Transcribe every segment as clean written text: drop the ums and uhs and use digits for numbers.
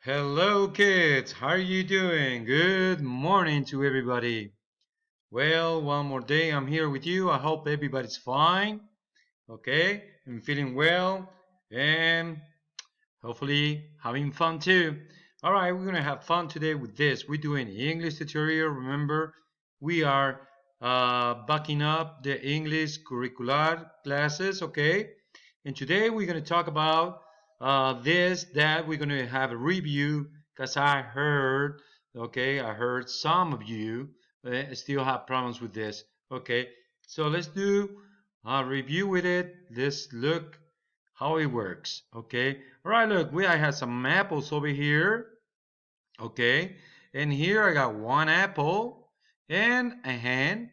Hello kids, how are you doing? Good morning to everybody. Well, one more day I'm here with you. I hope everybody's fine. Okay, I'm feeling well and hopefully having fun too. All right, we're gonna have fun today with this. We're doing English tutorial. Remember, we are backing up the English curricular classes. Okay, and today we're gonna talk about that. We're gonna have a review because I heard some of you still have problems with this. Okay, so let's do a review with it. Let's look how it works. Okay, all right, look, I have some apples over here. Okay, and here I got one apple and a hen.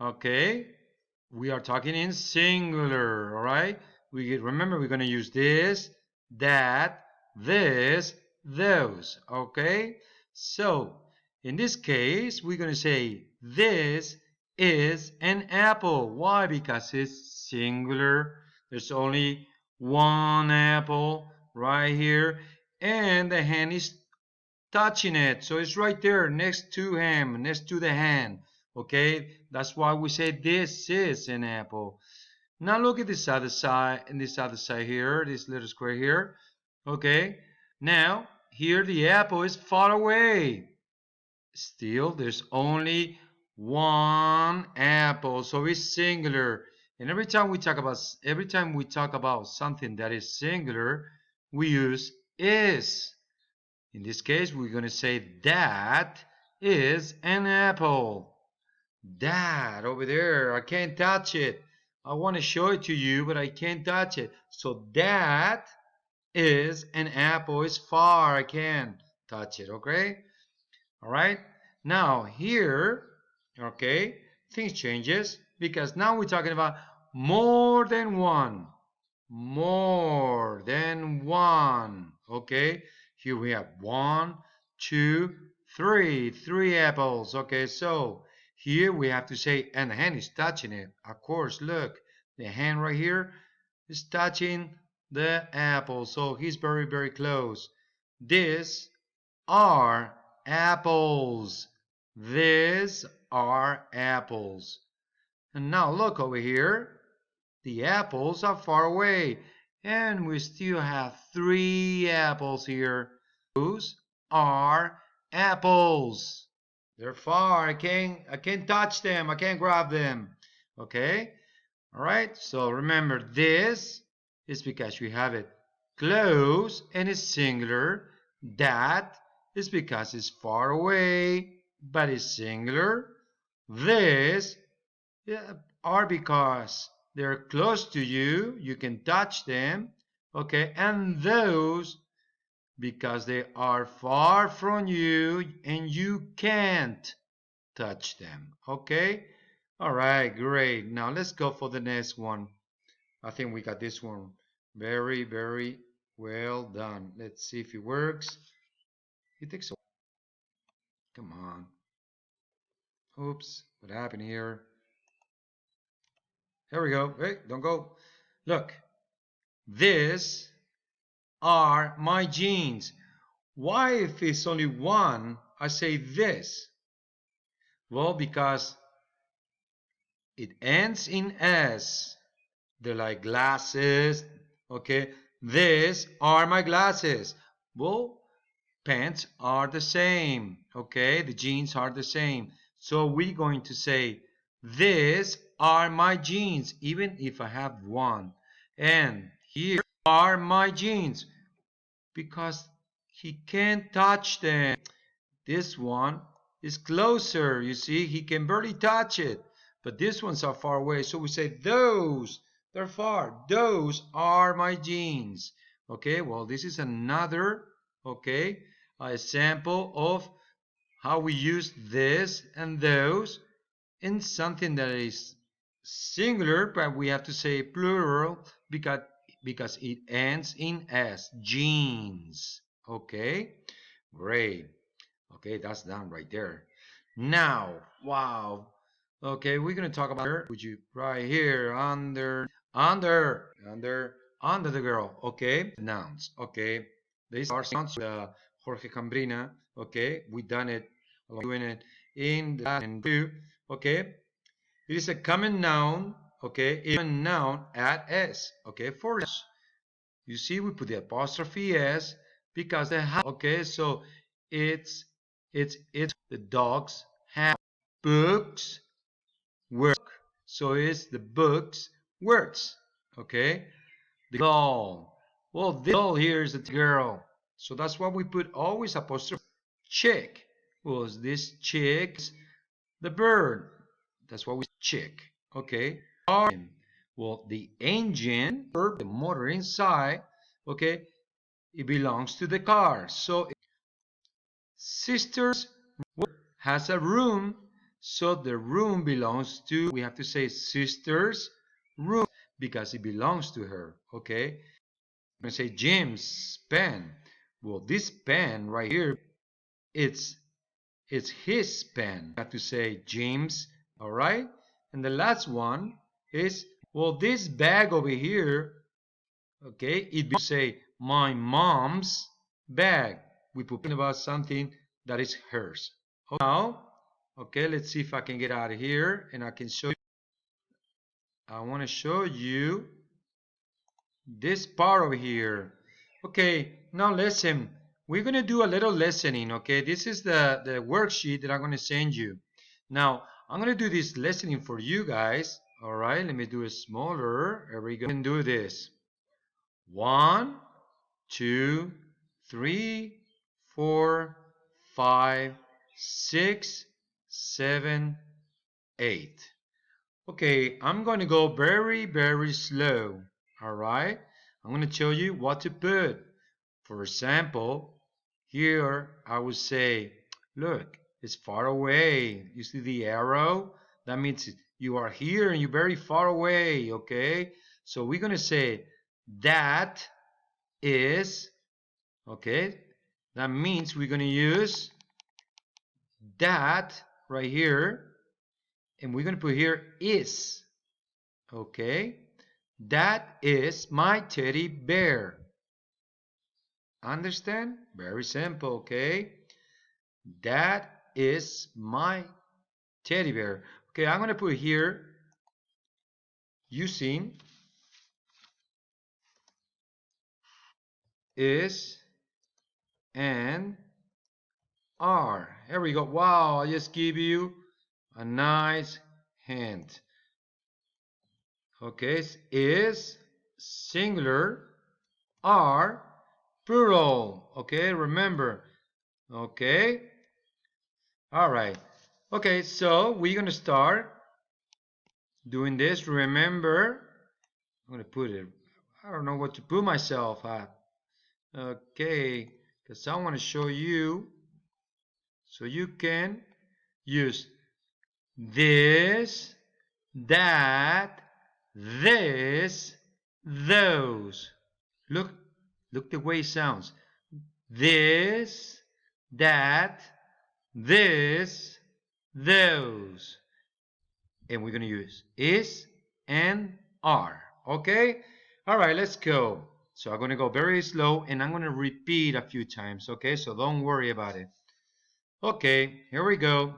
Okay, we are talking in singular. All right, remember we're going to use this, that, this, those. Okay, so in this case we're going to say this is an apple. Why? Because it's singular. There's only one apple right here, and the hen is touching it. So it's right there next to him, next to the hand. Okay, that's why we say this is an apple. Now look at this other side, and this other side here, this little square here. Okay, now here the apple is far away. Still, there's only one apple, so it's singular. And every time we talk about something that is singular, we use is. In this case, we're going to say that is an apple. That over there, I can't touch it. I want to show it to you, but I can't touch it. So that is an apple. It's far. I can't touch it. Okay? All right? Now here, okay, things changes because now we're talking about more than one. More than one. Okay, here we have one, two, three. Three apples. Okay, so here we have to say, and the hand is touching it. Of course, look, the hand right here is touching the apple. So he's very, very close. These are apples. These are apples. And now look over here. The apples are far away, and we still have three apples here. Those are apples. They're far. I can't touch them. I can't grab them. Okay? All right? So remember this is because we have it close and it's singular. That is because it's far away but it's singular. This yeah, are because they're close to you, you can touch them, okay, and those because they are far from you and you can't touch them, okay. All right, great. Now let's go for the next one. I think we got this one very, very well done. Let's see if it works. It takes a come on. Oops, what happened here? Here we go. Hey, don't go. Look, this are my jeans. Why, if it's only one, I say this? Well, because it ends in S. They're like glasses. Okay, these are my glasses. Well, pants are the same. Okay, the jeans are the same. So we're going to say, these are my jeans, even if I have one. And here are my jeans, because he can't touch them. This one is closer. You see, he can barely touch it. But these ones are far away. So we say those. They're far. Those are my jeans. Okay, well, this is another, okay, example of how we use this and those in something that is singular, but we have to say plural because it ends in s. Jeans. Okay, great. Okay, that's done right there. Now, wow. Okay, we're gonna talk about her. Would you right here under the girl? Okay, nouns. Okay, These are sounds Jorge Cambrina. Okay, we done it, doing it in the and do. Okay, it is a common noun. Okay, it's a common noun at s. Okay, for you see, we put the apostrophe s because the house. Okay, so it's the dogs have books work. So it's the books words. Okay, the doll. Well, this doll here is a girl. So that's why we put always apostrophe chick. Well, this chick is the bird. That's why we chick. Okay. Well, the engine, the motor inside, okay, it belongs to the car. So sister's has a room, so the room belongs to, we have to say sister's room because it belongs to her. Okay. I'm going to say Jim's pen. Well, this pen right here, it's his pen. I have to say James, all right? And the last one is, well, this bag over here, okay, it will say my mom's bag. We put about something that is hers. Okay, now, okay, let's see if I can get out of here and I can show you. I want to show you this part over here. Okay, now listen. We're going to do a little listening, okay? This is the worksheet that I'm going to send you. Now, I'm going to do this listening for you guys. All right, let me do it smaller. There we go. And do this. 1, 2, 3, 4, 5, 6, 7, 8. Okay, I'm going to go very, very slow. All right, I'm going to tell you what to put. For example, here I would say, look, it's far away. You see the arrow? That means you are here and you're very far away, okay? So we're going to say, that is, okay? That means we're going to use that right here, and we're going to put here is, okay? That is my teddy bear. Understand? Very simple, okay? That is my teddy bear. Okay, I'm going to put here using is and are. Here we go. Wow, I just give you a nice hint. Okay, is singular, are plural. Okay, remember. Okay, all right. Okay, so we're going to start doing this. Remember, I'm going to put it, I don't know what to put myself at. Okay, because I want to show you so you can use this, that, this, those. Look, look the way it sounds. This, that, this, those. And we're going to use is and are. Okay? All right, let's go. So I'm going to go very slow and I'm going to repeat a few times. Okay? So don't worry about it. Okay, here we go.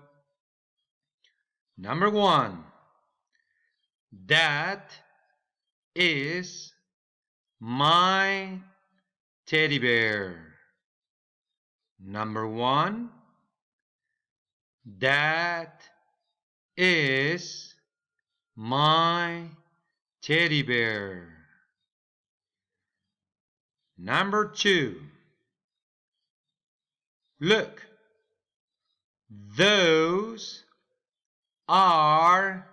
Number 1. That is my teddy bear. Number 1. That is my teddy bear. Number 2. Look, those are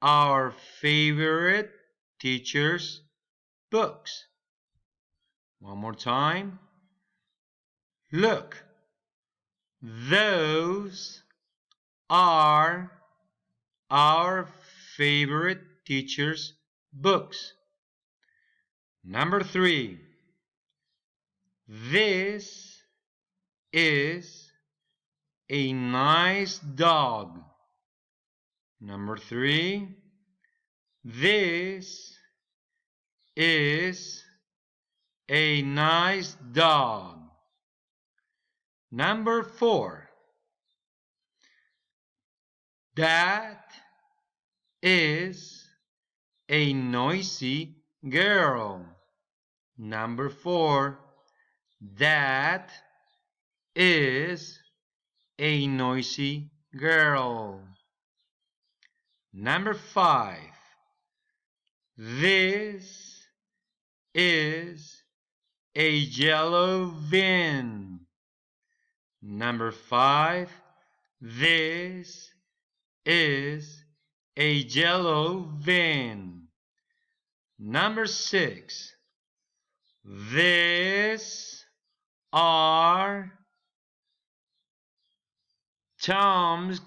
our favorite teacher's books. One more time. Look, those are our favorite teacher's books. Number 3. This is a nice dog. Number 3. This is a nice dog. Number 4. That is a noisy girl. Number 4. That is a noisy girl. Number 5. This is a yellow van. Number 5. This is a yellow van. Number 6. These are Tom's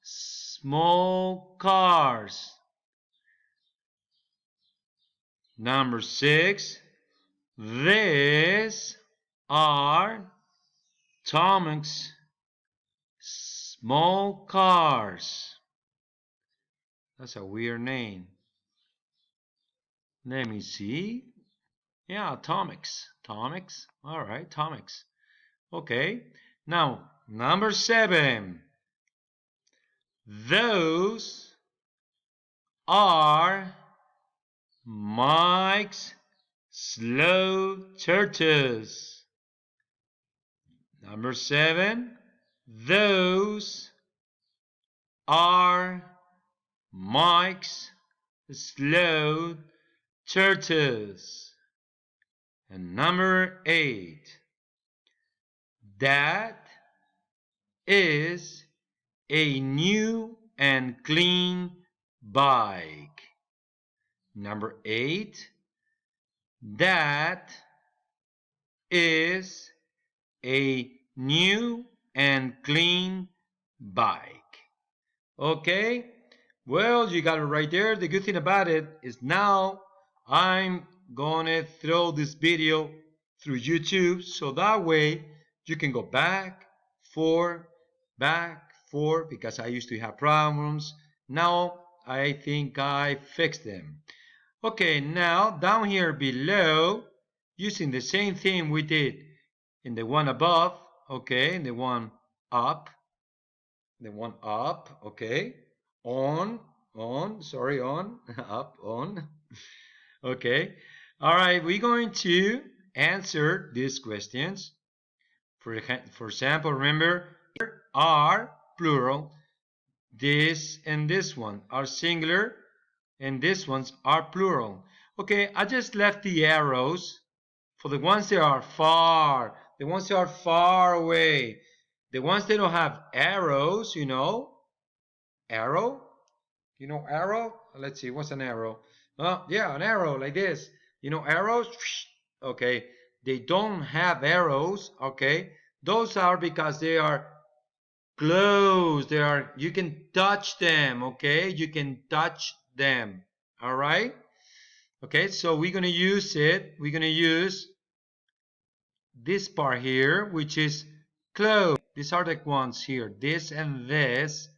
small cars. Number 6. These are Tom's small cars. That's a weird name. Let me see. Yeah, Atomics. Atomics. All right, Atomics. Okay. Now, number 7. Those are Mike's slow churches. Number 7. Those are Mike's slow churches. And number 8. That is a new and clean bike. Number 8. That is a new and clean bike. Okay? Well, you got it right there. The good thing about it is now I'm gonna throw this video through YouTube so that way you can go back, forth, because I used to have problems. Now I think I fixed them. Okay, now down here below, using the same thing we did in the one above, okay, in the one up, okay, on, up, on, okay. All right, we're going to answer these questions. For example, remember, are plural. This and this one are singular, and these ones are plural. Okay, I just left the arrows for the ones that are far, the ones that are far away, the ones that don't have arrows, you know. Arrow? You know arrow? Let's see, what's an arrow? Yeah, an arrow like this. You know arrows? Okay, they don't have arrows, okay? Those are because they are close. They are, you can touch them, okay? You can touch them, all right? Okay, so we're going to use it. We're going to use this part here, which is close. These are the ones here. This and this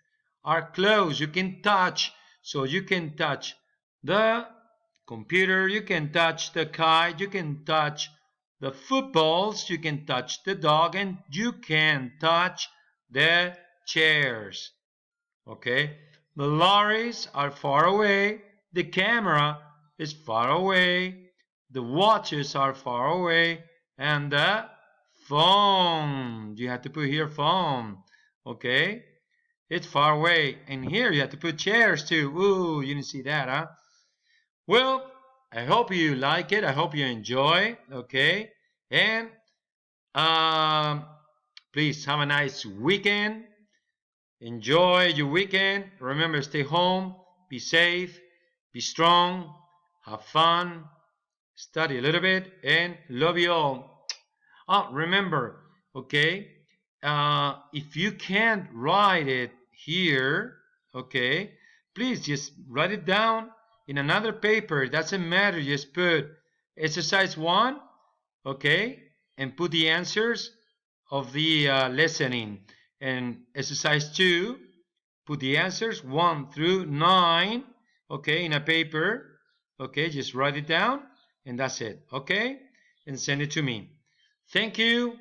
are close. You can touch. So you can touch the computer. You can touch the kite. You can touch the footballs. You can touch the dog. And you can touch the chairs. Okay? The lorries are far away. The camera is far away. The watches are far away. And the phone, you have to put here phone. Okay? It's far away. And here you have to put chairs too. Ooh, you didn't see that, huh? Well, I hope you like it. I hope you enjoy. Okay? And please have a nice weekend. Enjoy your weekend. Remember, stay home, be safe, be strong, have fun, study a little bit, and love you all. Remember, okay, if you can't write it here, okay, please just write it down in another paper. It doesn't matter. Just put exercise 1, okay, and put the answers of the listening. And exercise 2, put the answers 1 through 9, okay, in a paper. Okay, just write it down, and that's it. Okay, and send it to me. Thank you